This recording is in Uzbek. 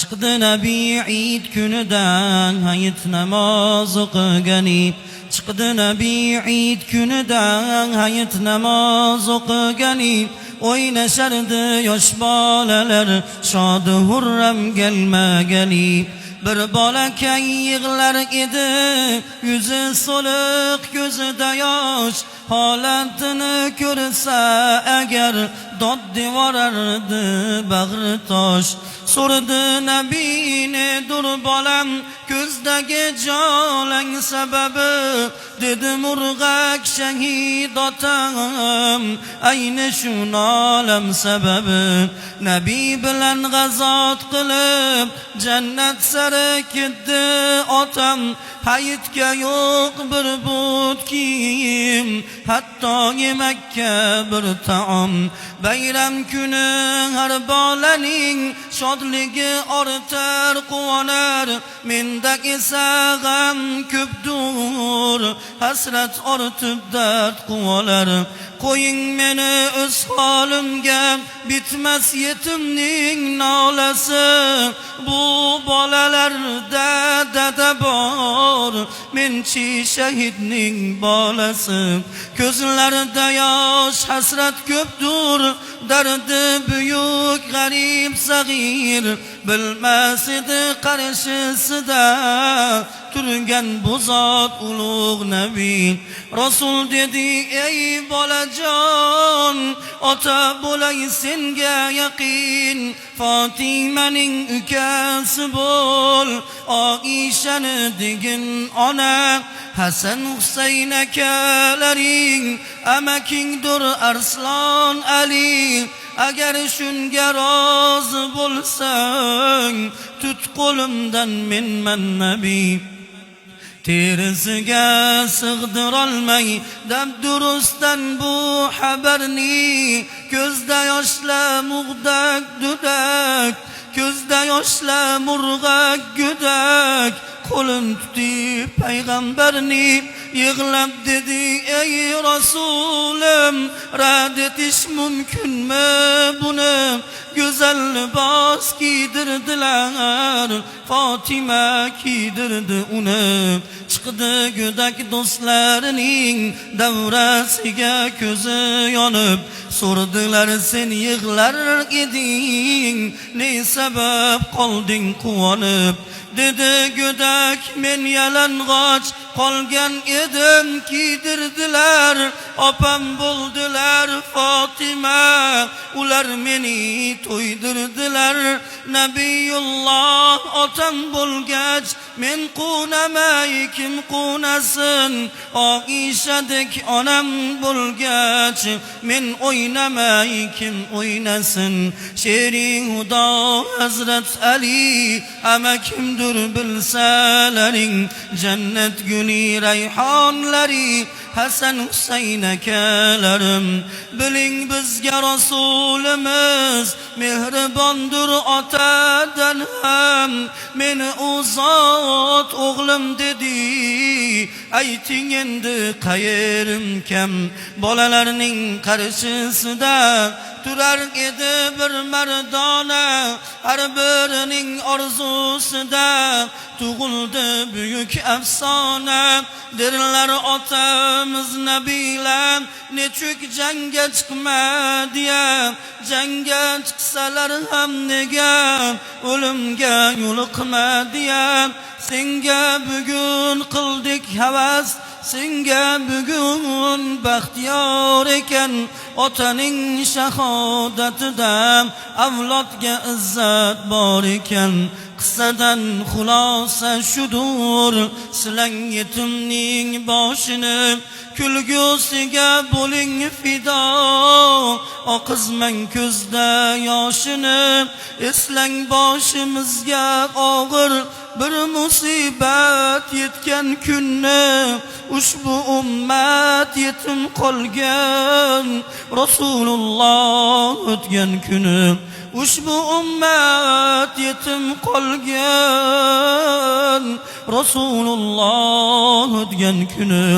chiqdi nabiy Eid kunidan hayit namoz o'qigani. Chiqdi nabiy Eid kunidan hayit namoz o'qigani. O'ynashardi yosh bolalar shod hurram gelmagani. Bir bolakay yig'lar edi, yuzi so'liq, ko'zida yosh. Holatini ko'rsa agar dod devorardi bag'ri tosh. So'rdi nabiyni dur bolam, ko'zdagi jolang sababi. Dedi murg'ak shahid otam, ayni shu nolam sababi. Nabiy bilan g'azot qilib jannat sari ketdi otam. Hayitga yo'q bir but kiyim, hatto yemakka bir taom. Bayram kuni har bolaning shodligi ortar quvonar. Menda esa g'am ko'pdur, hasrat ortib dard quvolar. Qo'ying meni o'z holimga, bitmas yetimning nolasi. Bu bolalarda dada bor, menchi shahidning bolasi. Ko'zlarida yosh hasrat ko'pdur, dardi buyuk g'arib sag'ir. Bilmas edi qarshisida turgan bu zot ulug' nabiy. Rasul dedi ey bolajon, ota bo'lay senga yaqin. Fotimaning ukasi bo'l, Oishani degin ona. Hasan Husayn akalaring amakingdur Arslon Ali. Agar shunga rozi bo'lsang, tut qo'limdan menman nabiy. Terisiga sig'dirolmay dabdurustdan bu xabarni. Ko'zda yoshlar mug'dak dudak, ko'zda yoshlar murg'ak gudak. Qo'lim tutdi payg'ambarni, yig'lab dedi ey Rasulim, rad etish mumkinmi buni? Go'zal libos kiydirdilar, Fatima kiydirdi uni. Chiqdi go'dak do'stlarining davrasiga ko'zi yonib. So'rdilar sen yig'lar eding, ne sabab qolding quvonib? Dedi go'dak men yalang'och qolgan edim, kiydirdilar. Opam bo'ldilar Fatima, ular meni to'ydirdilar. Nabiyulloh otam bo'lgach men qunamay kim qunasin? Oishadek onam bo'lgach men o'ynamay kim o'ynasin? Sheri Xudo Hazrat Ali amakimdir bilsalaring. Jannat guli rayhonlari Hasan Husayn akalarim. Biling bizga Rasulimiz mehribondir otadan ham. Meni u zot o'g'lim dedi, ayting endi qayerim kam? Bolalarning qarshisida turar edi bir mardona, har birining orzusida tug'ildi buyuk afsona. Derlar otamiz nabiylar nechuk jangga chiqmadi ya. Jangga chiqsalar ham nega o'limga yo'liqmadi ya. Senga bugun qildik havas, senga bugun baxtiyor ekan. Otaning shahodatida avlodga izzat bor ekan. Qissadan xulosa shudur, silang yetimning boshini. Kulgusiga bo'ling fido, oqizmang ko'zda yoshini. Eslang boshimizga og'ir bir musibat yetgan kunni. Ushbu ummat yetim qolgan, Rasululloh o'tgan kuni. Ushbu ummat yetim qolgan, Rasululloh o'tgan kuni.